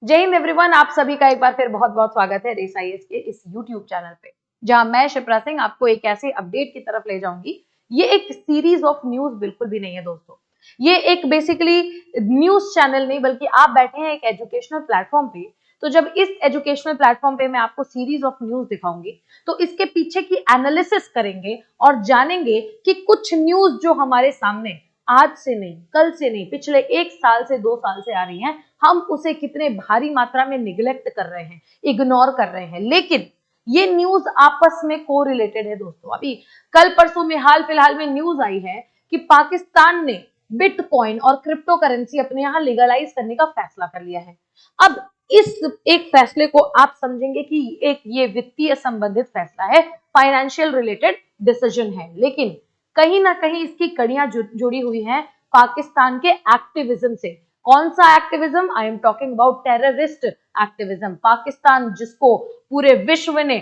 जय हिंद एवरीवन, आप सभी का एक बार फिर बहुत बहुत स्वागत है रेस आईएएस के इस यूट्यूब चैनल पे, जहां मैं शिप्रा सिंह आपको एक ऐसे अपडेट की तरफ ले जाऊंगी। ये एक सीरीज ऑफ न्यूज बिल्कुल भी नहीं है दोस्तों। ये एक बेसिकली न्यूज चैनल नहीं, बल्कि आप बैठे हैं एक एजुकेशनल प्लेटफॉर्म पे। तो जब इस एजुकेशनल प्लेटफॉर्म पे मैं आपको सीरीज ऑफ न्यूज दिखाऊंगी, तो इसके पीछे की एनालिसिस करेंगे और जानेंगे कि कुछ न्यूज जो हमारे सामने आज से नहीं, कल से नहीं, पिछले 1 साल से 2 साल से आ रही हैं, हम उसे कितने भारी मात्रा में निगलेक्ट कर रहे हैं, इग्नोर कर रहे हैं। लेकिन ये न्यूज आपस में को रिलेटेड है दोस्तों। अभी कल परसों में हाल फिलहाल में न्यूज आई है कि पाकिस्तान ने बिटकॉइन और क्रिप्टो करेंसी अपने यहां लीगलाइज करने का फैसला कर लिया है। अब इस एक फैसले को आप समझेंगे कि एक ये वित्तीय संबंधित फैसला है, फाइनेंशियल रिलेटेड डिसीजन है, लेकिन कहीं ना कहीं इसकी कड़ियां जुड़ी हुई हैं पाकिस्तान के एक्टिविज्म से। कौन सा activism? I am talking about terrorist activism. Pakistan जिसको पूरे विश्व ने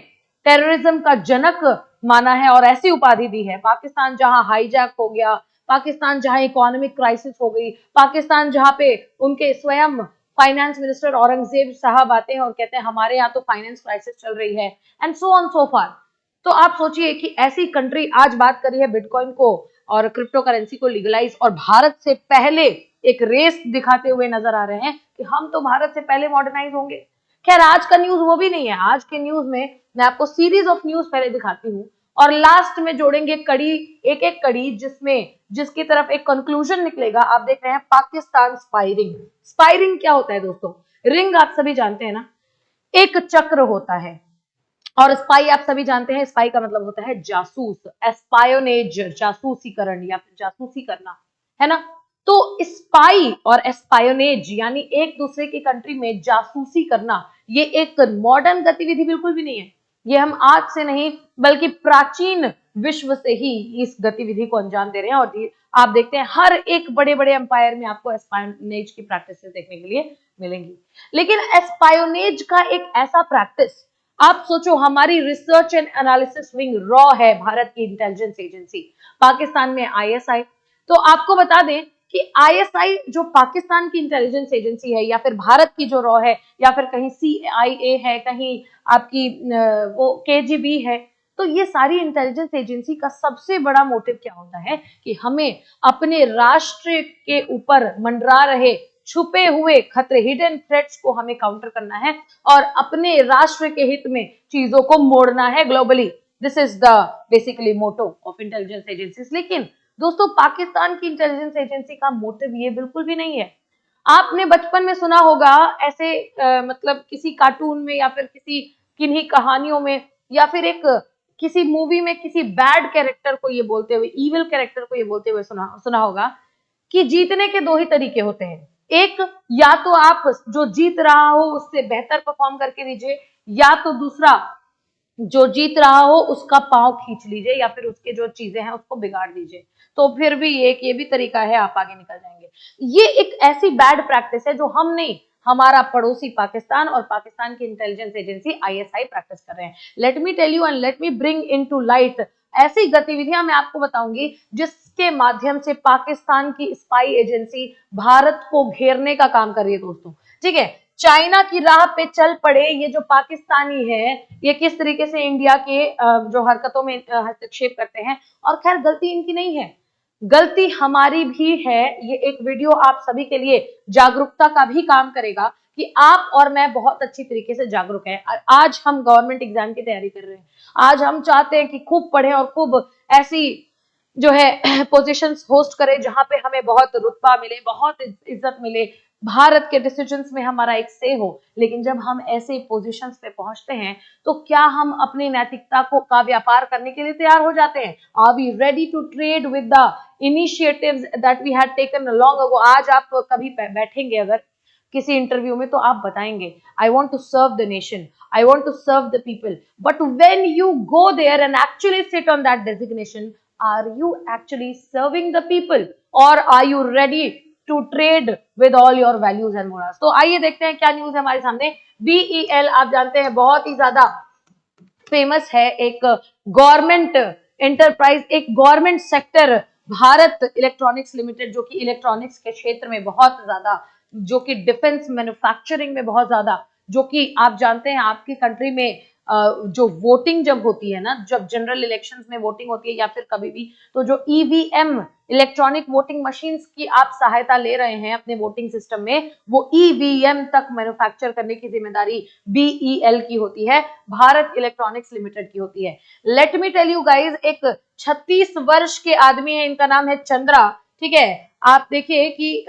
टेररिज्म का जनक माना है और ऐसी उपाधि दी है, पाकिस्तान जहां हाईजैक हो गया, पाकिस्तान जहां इकोनॉमिक क्राइसिस हो गई, पाकिस्तान जहां पे उनके स्वयं फाइनेंस मिनिस्टर औरंगजेब साहब आते हैं और कहते हैं हमारे यहाँ तो फाइनेंस क्राइसिस चल रही है, एंड सो ऑन सो फार। तो आप सोचिए कि ऐसी कंट्री आज बात कर रही है बिटकॉइन को और क्रिप्टो करेंसी को लीगलाइज, और भारत से पहले एक रेस दिखाते हुए नजर आ रहे हैं कि हम तो भारत से पहले मॉडर्नाइज होंगे। खैर, आज का न्यूज वो भी नहीं है। आज के न्यूज में मैं आपको सीरीज ऑफ न्यूज पहले दिखाती हूँ और लास्ट में जोड़ेंगे कड़ी, एक एक कड़ी, जिसकी तरफ एक कंक्लूजन निकलेगा। आप देख रहे हैं पाकिस्तान स्पाइरिंग। स्पाइरिंग क्या होता है दोस्तों? रिंग आप सभी जानते हैं ना, एक चक्र होता है, और स्पाई आप सभी जानते हैं, स्पाई का मतलब होता है जासूस, एस्पायोनेज, जासूसीकरण या फिर जासूसी करना, है ना। तो स्पाई और एस्पायोनेज यानी एक दूसरे की कंट्री में जासूसी करना, ये एक मॉडर्न गतिविधि बिल्कुल भी नहीं है। ये हम आज से नहीं, बल्कि प्राचीन विश्व से ही इस गतिविधि को अंजाम दे रहे हैं। और आप देखते हैं हर एक बड़े बड़े एम्पायर में आपको एस्पायोनेज की प्रैक्टिस देखने के लिए मिलेंगी। लेकिन एस्पायोनेज का एक ऐसा प्रैक्टिस, आप सोचो, हमारी research and analysis wing raw है, भारत की इंटेलिजेंस एजेंसी, पाकिस्तान में आईएसआई। तो आपको बता दें कि आईएसआई जो पाकिस्तान की इंटेलिजेंस एजेंसी है, या फिर भारत की जो रॉ है, या फिर कहीं सीआईए है, कहीं आपकी वो केजीबी है, तो ये सारी इंटेलिजेंस एजेंसी का सबसे बड़ा मोटिव क्या होता है कि हमें अपने राष्ट्र के ऊपर मंडरा रहे छुपे हुए खतरे, हिडन थ्रेट्स को हमें काउंटर करना है और अपने राष्ट्र के हित में चीजों को मोड़ना है globally. This is the basically motto of intelligence agencies. लेकिन दोस्तों, पाकिस्तान की इंटेलिजेंस एजेंसी का मोटिव ये बिल्कुल भी नहीं है। आपने बचपन में सुना होगा ऐसे मतलब किसी कार्टून में, या फिर किसी किन्हीं कहानियों में, या फिर एक किसी मूवी में किसी बैड कैरेक्टर को ये बोलते हुए, इविल कैरेक्टर को ये बोलते हुए सुना होगा कि जीतने के दो ही तरीके होते हैं। एक, या तो आप जो जीत रहा हो उससे बेहतर परफॉर्म करके दीजिए, या तो दूसरा, जो जीत रहा हो उसका पांव खींच लीजिए, या फिर उसके जो चीजें हैं उसको बिगाड़ दीजिए। तो फिर भी एक ये भी तरीका है, आप आगे निकल जाएंगे। ये एक ऐसी बैड प्रैक्टिस है जो हम नहीं, हमारा पड़ोसी पाकिस्तान और पाकिस्तान की इंटेलिजेंस एजेंसी आईएसआई प्रैक्टिस कर रहे हैं। Let me tell you and let me bring into light ऐसी गतिविधियां मैं आपको बताऊंगी जिसके माध्यम से पाकिस्तान की स्पाई एजेंसी भारत को घेरने का काम कर रही है दोस्तों। ठीक है, चाइना की राह पे चल पड़े ये जो पाकिस्तानी है, ये किस तरीके से इंडिया के जो हरकतों में हस्तक्षेप करते हैं। और खैर, गलती इनकी नहीं है, गलती हमारी भी है। ये एक वीडियो आप सभी के लिए जागरूकता का भी काम करेगा कि आप और मैं बहुत अच्छी तरीके से जागरूक हैं। आज हम गवर्नमेंट एग्जाम की तैयारी कर रहे हैं, आज हम चाहते हैं कि खूब पढ़ें और खूब ऐसी जो है पोजीशंस होस्ट करें जहां पे हमें बहुत रुतबा मिले, बहुत इज्जत मिले, भारत के डिसीजंस में हमारा एक से हो। लेकिन जब हम ऐसे पोजीशंस पे पहुंचते हैं, तो क्या हम अपनी नैतिकता को का व्यापार करने के लिए तैयार हो जाते हैं? Are we ready to trade with the initiatives that we had taken long ago? आज आप कभी बैठेंगे अगर किसी इंटरव्यू में, तो आप बताएंगे I want to serve the nation, I want to serve the people. But when you go there and actually sit on that designation, are you actually serving the people, or are you ready to trade with all your values and morals? तो आइए देखते हैं क्या news है हमारे सामने। BEL आप जानते हैं बहुत ही ज्यादा फेमस है, एक गवर्नमेंट एंटरप्राइज, एक government sector, Bharat electronics limited, जो कि इलेक्ट्रॉनिक्स के क्षेत्र में बहुत ज्यादा जो कि डिफेंस मैन्युफैक्चरिंग में बहुत ज्यादा, जो कि आप जानते हैं आपकी कंट्री में जो वोटिंग जब होती है ना, जब जनरल इलेक्शंस में वोटिंग होती है या फिर कभी भी, तो जो ईवीएम इलेक्ट्रॉनिक वोटिंग मशीन्स की आप सहायता ले रहे हैं अपने वोटिंग सिस्टम में, वो ईवीएम तक मैन्युफैक्चर करने की जिम्मेदारी बीईएल की होती है, भारत इलेक्ट्रॉनिक्स लिमिटेड की होती है। Let me tell you guys, एक 36 वर्ष के आदमी है, इनका नाम है चंद्रा, ठीक है। आप देखिए कि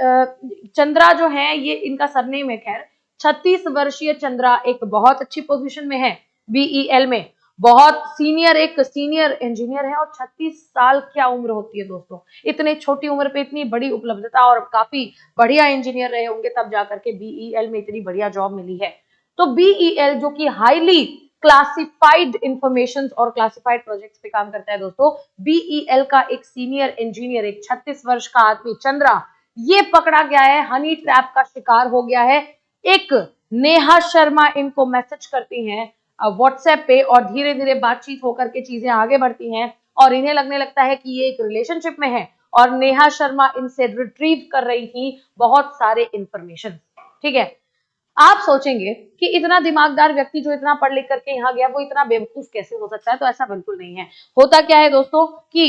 चंद्रा जो है ये इनका सरनेम है। खैर 36 वर्षीय चंद्रा एक बहुत अच्छी पोजीशन में है बीईएल में, बहुत सीनियर, एक सीनियर इंजीनियर है, और 36 साल क्या उम्र होती है दोस्तों, इतने छोटी उम्र पे इतनी बड़ी उपलब्धता, और काफी बढ़िया इंजीनियर रहे होंगे तब जाकर के बीईएल में इतनी बढ़िया जॉब मिली है। तो बीईएल जो कि हाईली क्लासिफाइड इंफॉर्मेशन और क्लासिफाइड प्रोजेक्ट्स पे काम करता है दोस्तों, बीईएल का एक सीनियर इंजीनियर, एक 36 वर्ष का आदमी चंद्रा, ये पकड़ा गया है, हनी ट्रैप का शिकार हो गया है। एक नेहा शर्मा इनको मैसेज करती हैं व्हाट्सएप पे, और धीरे धीरे बातचीत होकर के चीजें आगे बढ़ती हैं, और इन्हें लगने लगता है कि ये एक रिलेशनशिप में है, और नेहा शर्मा इनसे रिट्रीव कर रही थी बहुत सारे इंफॉर्मेशन, ठीक है। आप सोचेंगे कि इतना दिमागदार व्यक्ति जो इतना पढ़ लिख करके यहाँ गया, वो इतना बेवकूफ कैसे हो सकता है? तो ऐसा बिल्कुल नहीं है। होता क्या है दोस्तों कि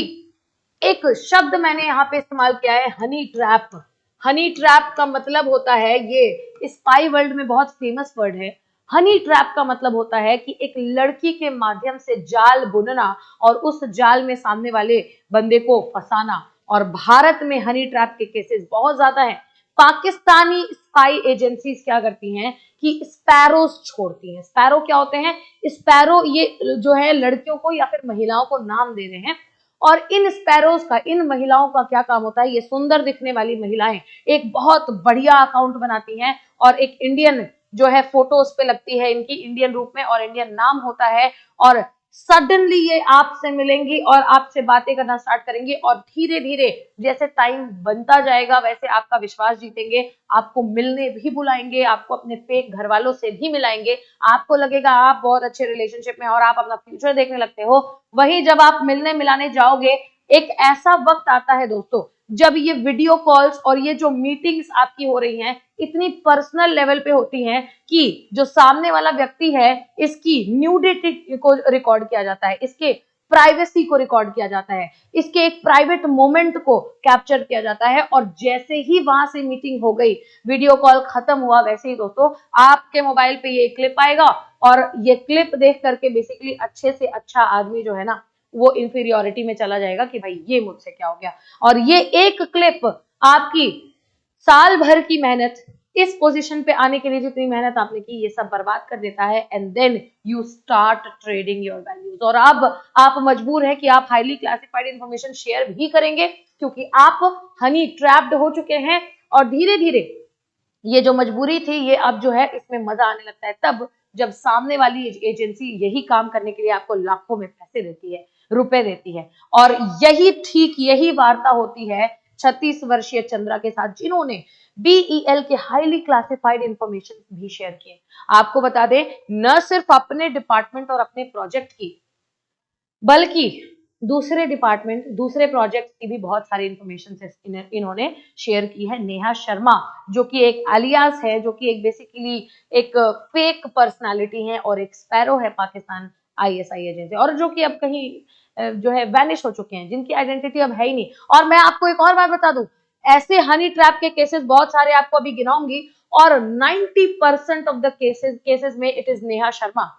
एक शब्द मैंने यहाँ पे इस्तेमाल किया है, हनी ट्रैप। हनी ट्रैप का मतलब होता है, ये स्पाई वर्ल्ड में बहुत फेमस वर्ड है। हनी ट्रैप का मतलब होता है कि एक लड़की के माध्यम से जाल बुनना और उस जाल में सामने वाले बंदे को फंसाना। और भारत में हनी ट्रैप के केसेस बहुत ज्यादा हैं। पाकिस्तानी स्पाई एजेंसीज क्या करती हैं कि स्पैरोज छोड़ती हैं। स्पैरो क्या होते हैं? स्पैरो ये जो है लड़कियों को या फिर महिलाओं को नाम दे रहे हैं, और इन स्पैरोज का, इन महिलाओं का क्या काम होता है? ये सुंदर दिखने वाली महिलाएं एक बहुत बढ़िया अकाउंट बनाती हैं, और एक इंडियन जो है फोटो उस पे लगती है इनकी, इंडियन रूप में, और इंडियन नाम होता है, और सडनली ये आपसे मिलेंगी और आपसे बातें करना स्टार्ट करेंगी, और धीरे धीरे जैसे टाइम बनता जाएगा वैसे आपका विश्वास जीतेंगे, आपको मिलने भी बुलाएंगे, आपको अपने फेक घर वालों से भी मिलाएंगे, आपको लगेगा आप बहुत अच्छे रिलेशनशिप में और आप अपना फ्यूचर देखने लगते हो। वही जब आप मिलने मिलाने जाओगे, एक ऐसा वक्त आता है दोस्तों जब ये वीडियो कॉल्स और ये जो मीटिंग्स आपकी हो रही हैं इतनी पर्सनल लेवल पे होती हैं कि जो सामने वाला व्यक्ति है इसकी न्यूडिटी को रिकॉर्ड किया जाता है, इसके प्राइवेसी को रिकॉर्ड किया जाता है, इसके एक प्राइवेट मोमेंट को कैप्चर किया जाता है, और जैसे ही वहां से मीटिंग हो गई, वीडियो कॉल खत्म हुआ, वैसे ही दोस्तों आपके मोबाइल पे ये क्लिप आएगा, और ये क्लिप देख करके बेसिकली अच्छे से अच्छा आदमी जो है ना, वो इंफीरियोरिटी में चला जाएगा कि भाई ये मुझसे क्या हो गया। और ये एक क्लिप आपकी साल भर की मेहनत, इस पोजीशन पे आने के लिए जितनी मेहनत आपने की, ये सब बर्बाद कर देता है। And then you start trading your values, और अब आप मजबूर है कि आप हाईली क्लासिफाइड इंफॉर्मेशन शेयर भी करेंगे, क्योंकि आप हनी ट्रैप्ड हो चुके हैं, और धीरे धीरे ये जो मजबूरी थी, ये अब जो है इसमें मजा आने लगता है तब जब सामने वाली एजेंसी यही काम करने के लिए आपको लाखों में पैसे देती है, रुपए देती है। और यही ठीक यही वार्ता होती है 36 वर्षीय चंद्रा के साथ, जिन्होंने बीईएल के हाईली क्लासिफाइड इंफॉर्मेशन भी शेयर किए। आपको बता दें, न सिर्फ अपने डिपार्टमेंट और अपने प्रोजेक्ट की, बल्कि दूसरे डिपार्टमेंट, दूसरे प्रोजेक्ट की भी बहुत सारी इंफॉर्मेशन इन्होंने शेयर की है। नेहा शर्मा जो कि एक अलियास है, जो कि एक बेसिकली एक फेक पर्सनालिटी है, और एक स्पैरो है पाकिस्तान आईएसआई एजेंसी, और जो कि अब कहीं जो है वैनिश हो चुके हैं, जिनकी आइडेंटिटी अब है ही नहीं। और मैं आपको एक और बात बता दूं, ऐसे हनी ट्रैप के केसेस बहुत सारे आपको अभी गिनाऊंगी, और 90% ऑफ द केसेस में it is Neha Sharma.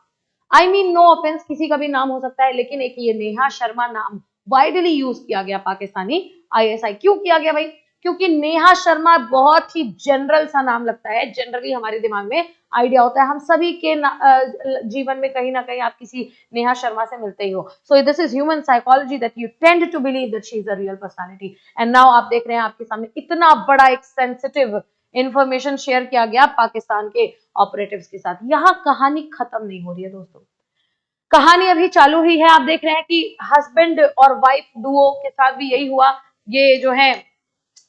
I mean no offence, किसी का भी नाम हो सकता है, लेकिन एक ये नेहा शर्मा नाम वाइडली यूज किया गया पाकिस्तानी आईएसआई। क्यों किया गया भाई? क्योंकि नेहा शर्मा बहुत ही जनरल सा नाम लगता है, जनरली हमारे दिमाग में आइडिया होता है, हम सभी के जीवन में कहीं ना कहीं आप किसी नेहा शर्मा से मिलते ही हो। So this is human psychology that you tend to believe that she is a real personality. And now आप देख रहे हैं आपके सामने इतना बड़ा एक सेंसिटिव इंफॉर्मेशन शेयर किया गया पाकिस्तान के ऑपरेटिव्स के साथ। यहाँ कहानी खत्म नहीं हो रही है दोस्तों, कहानी अभी चालू ही है। आप देख रहे हैं कि हस्बैंड और वाइफ डुओ के साथ भी यही हुआ। ये जो है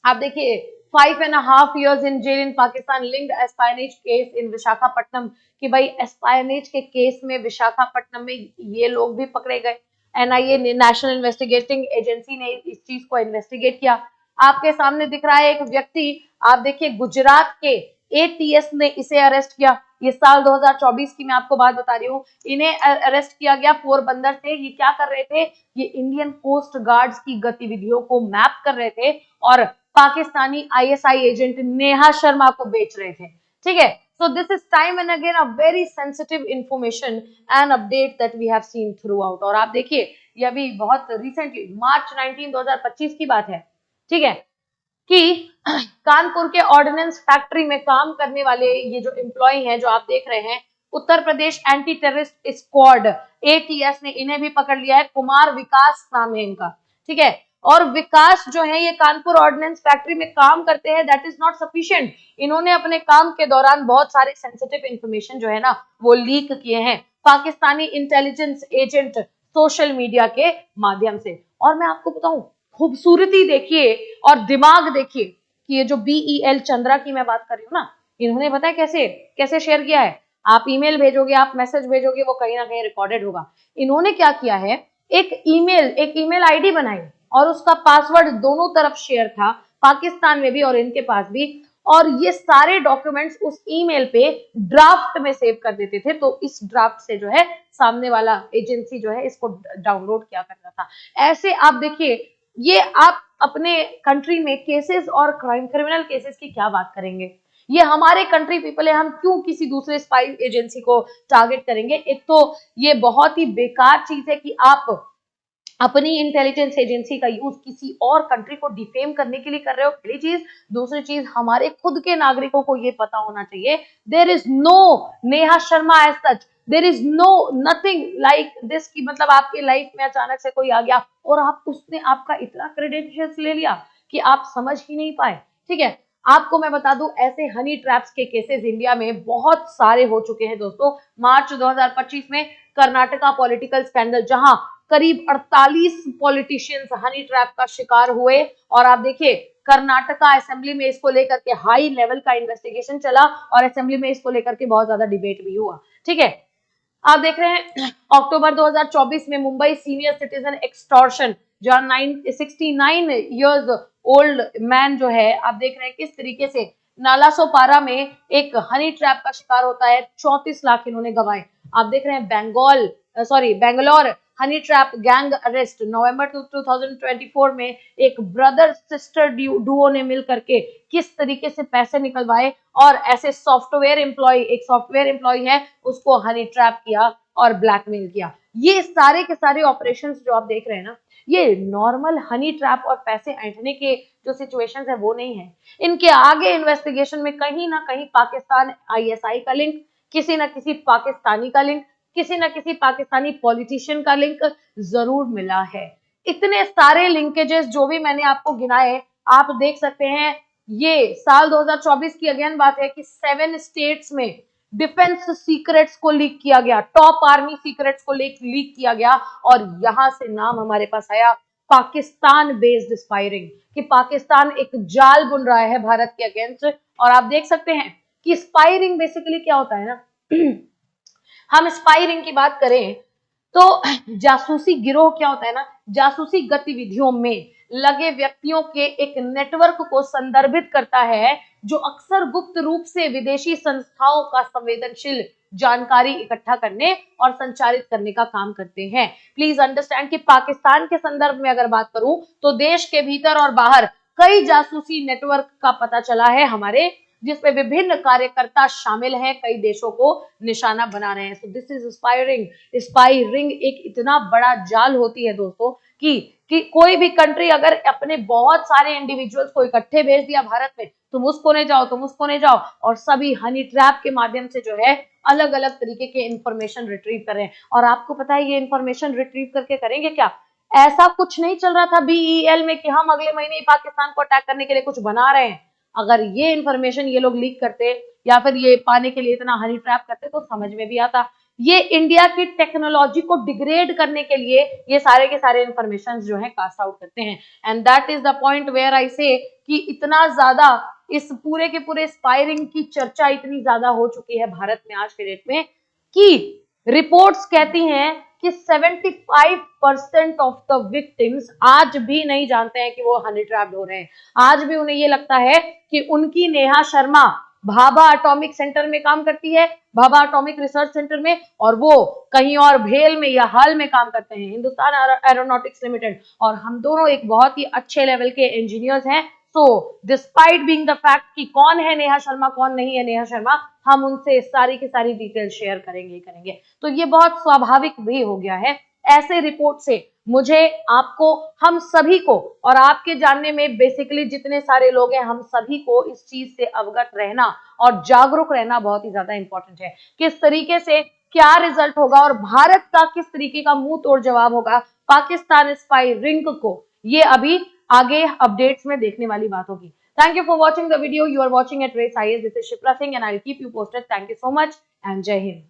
आप देखिए 5.5 years in jail in Pakistan linked espionage case in Visakhapatnam, कि भाई एस्पायनेज के केस में विशाखापट्टनम में ये लोग भी पकड़े गए। एनआईए ने, नेशनल इन्वेस्टिगेटिंग एजेंसी ने इस चीज को इन्वेस्टिगेट किया। आपके सामने दिख रहा है एक व्यक्ति, आप देखिए गुजरात के एटीएस ने इसे अरेस्ट किया। ये साल 2024 की मैं आपको बात बता रही हूँ। इन्हें अरेस्ट किया गया पोरबंदर से। ये क्या कर रहे थे? ये इंडियन कोस्ट गार्ड्स की गतिविधियों को मैप कर रहे थे और पाकिस्तानी आईएसआई एजेंट नेहा शर्मा को बेच रहे थे। ठीक है, so this is time and again a very sensitive information and update that we have seen throughout। और आप देखिए ये अभी बहुत रिसेंटली मार्च 19 2025 की बात है, ठीक है, कि कानपुर के ऑर्डिनेंस फैक्ट्री में काम करने वाले ये जो एम्प्लॉय हैं जो आप देख रहे हैं, Uttar Pradesh anti terrorist squad ATS ने इन्हें भी पकड़ लिया है। कुमार विकास नाम है इनका, ठीक है। और विकास जो है ये कानपुर ऑर्डिनेंस फैक्ट्री में काम करते हैं, दैट इज नॉट सफिशिएंट। इन्होंने अपने काम के दौरान बहुत सारे सेंसिटिव इंफॉर्मेशन जो है ना वो लीक किए हैं Pakistani intelligence agent social media के माध्यम से। और मैं आपको बताऊं, खूबसूरती देखिए और दिमाग देखिए कि ये जो BEL चंद्रा की मैं बात कर रही हूँ ना, इन्होंने पता है कैसे कैसे शेयर किया है। आप ईमेल भेजोगे, आप मैसेज भेजोगे, वो कहीं ना कहीं रिकॉर्डेड होगा। इन्होंने क्या किया है, एक ईमेल आईडी बनाई और उसका पासवर्ड दोनों तरफ शेयर था, पाकिस्तान में भी और इनके पास भी। और ये सारे डॉक्यूमेंट्स उस ईमेल पे ड्राफ्ट में सेव कर देते थे। तो इस ड्राफ्ट से जो है सामने वाला एजेंसी जो है इसको डाउनलोड किया करता था। ऐसे आप देखिए, ये आप अपने कंट्री में केसेस और क्रिमिनल केसेस की क्या बात करेंगे? ये हमारे कंट्री पीपल है, हम क्यों किसी दूसरे स्पाई एजेंसी को टारगेट करेंगे? एक तो ये बहुत ही बेकार चीज है कि आप अपनी इंटेलिजेंस एजेंसी का यूज किसी और कंट्री को डिफेम करने के लिए कर रहे हो, पहली चीज। दूसरी चीज, हमारे खुद के नागरिकों को ये पता होना चाहिए, there is no Neha Sharma as such, there is no nothing like this की मतलब आपकी लाइफ में अचानक से कोई आ गया और आप उसने आपका इतना क्रेडेंशियल्स ले लिया कि आप समझ ही नहीं पाए। ठीक है, आपको मैं बता दूं, ऐसे हनी ट्रैप्स के केसेस इंडिया में बहुत सारे हो चुके हैं दोस्तों। मार्च 2025 में कर्नाटका पॉलिटिकल स्कैंडल, जहां करीब 48 पॉलिटिशियंस हनी ट्रैप का शिकार हुए। और आप देखिए कर्नाटका असेंबली में इसको लेकर के हाई लेवल का इन्वेस्टिगेशन चला और असेंबली में इसको लेकर के बहुत ज्यादा डिबेट भी हुआ। ठीक है, आप देख रहे हैं अक्टूबर 2024 में मुंबई सीनियर सिटीजन एक्सटॉर्शन, जहां 69 इयर्स ओल्ड मैन जो है, आप देख रहे हैं किस तरीके से नालासोपारा में एक हनी ट्रैप का शिकार होता है। 34 लाख इन्होंने गंवाए। आप देख रहे हैं Bangalore honey trap gang arrest. नवंबर 2024 में एक ब्रदर सिस्टर डुओ ने मिल करके किस तरीके से पैसे निकलवाए और ऐसे एक सॉफ्टवेयर एम्प्लॉय है उसको हनी ट्रैप किया और ब्लैकमेल किया। ये सारे के सारे ऑपरेशंस जो आप देख रहे हैं ना, ये नॉर्मल हनी ट्रैप और पैसे ऐंठने के जो सिचुएशंस है वो नहीं है। इनके आगे इन्वेस्टिगेशन में कहीं ना कहीं पाकिस्तान आईएसआई का लिंक, किसी ना किसी पाकिस्तानी का लिंक, किसी ना किसी पाकिस्तानी पॉलिटिशियन का लिंक जरूर मिला है। इतने सारे लिंकेजेस जो भी मैंने आपको गिनाए, आप देख सकते हैं। ये साल 2024 की अगेन बात है कि 7 स्टेट्स में डिफेंस सीक्रेट्स को लीक किया गया, टॉप आर्मी सीक्रेट्स को लीक किया गया। और यहां से नाम हमारे पास आया पाकिस्तान बेस्ड स्पाइरिंग, कि पाकिस्तान एक जाल बुन रहा है भारत के अगेंस्ट। और आप देख सकते हैं कि स्पाइरिंग बेसिकली क्या होता है ना, हम स्पाइरिंग की बात करें तो जासूसी गिरोह क्या होता है ना, जासूसी गतिविधियों में लगे व्यक्तियों के एक नेटवर्क को संदर्भित करता है जो अक्सर गुप्त रूप से विदेशी संस्थाओं का संवेदनशील जानकारी इकट्ठा करने और संचारित करने का काम करते हैं। प्लीज अंडरस्टैंड कि पाकिस्तान के संदर्भ में अगर बात करूं तो देश के भीतर और बाहर कई जासूसी नेटवर्क का पता चला है हमारे, जिसमें विभिन्न कार्यकर्ता शामिल हैं, कई देशों को निशाना बना रहे हैं। सो दिस इज स्पाइरिंग एक इतना बड़ा जाल होती है दोस्तों कि कोई भी कंट्री अगर अपने बहुत सारे इंडिविजुअल्स को इकट्ठे भेज दिया भारत में, तुम उसको नहीं जाओ, तुम उसको नहीं जाओ, और सभी हनी ट्रैप के माध्यम से जो है अलग अलग तरीके के इंफॉर्मेशन रिट्रीव कर रहे हैं। और आपको पता है ये इंफॉर्मेशन रिट्रीव करके करेंगे क्या? ऐसा कुछ नहीं चल रहा था BEL में कि हम अगले महीने ही पाकिस्तान को अटैक करने के लिए कुछ बना रहे हैं। अगर ये इंफॉर्मेशन ये लोग लीक करते या फिर ये पाने के लिए इतना हनी ट्रैप करते तो समझ में भी आता। ये इंडिया की टेक्नोलॉजी को डिग्रेड करने के लिए ये सारे के सारे इंफॉर्मेशन जो है कास्ट आउट करते हैं। And that is the point where I say कि इतना ज्यादा इस पूरे के पूरे स्पाइरिंग की चर्चा इतनी ज्यादा हो चुकी है भारत में आज के डेट में कि रिपोर्ट्स कहती हैं कि 75% ऑफ द विक्टिम्स आज भी नहीं जानते हैं कि वो हनी ट्रैप्ड हो रहे हैं। आज भी उन्हें ये लगता है कि उनकी नेहा शर्मा भाभा एटॉमिक सेंटर में काम करती है, भाभा एटॉमिक रिसर्च सेंटर में, और वो कहीं और भेल में या हाल में काम करते हैं, हिंदुस्तान एरोनॉटिक्स लिमिटेड। और हम दोनों एक बहुत ही अच्छे लेवल के इंजीनियर्स हैं। So despite being the fact कि कौन है नेहा शर्मा, कौन नहीं है नेहा शर्मा, हम उनसे सारी की सारी डिटेल शेयर करेंगे। तो ये बहुत स्वाभाविक भी हो गया है। ऐसे रिपोर्ट से मुझे, आपको, हम सभी को, और आपके जानने में बेसिकली जितने सारे लोग हैं, हम सभी को इस चीज से अवगत रहना और जागरूक रहना बहुत ही ज्यादा इंपॉर्टेंट है। किस तरीके से क्या रिजल्ट होगा और भारत का किस तरीके का मुंह तोड़ जवाब होगा पाकिस्तान स्पाई रिंग को, ये अभी आगे अपडेट्स में देखने वाली बात होगी। Thank you for watching the video. You are watching at race IAS। This is Shipra Singh and I will keep you posted. Thank you so much and जय हिंद।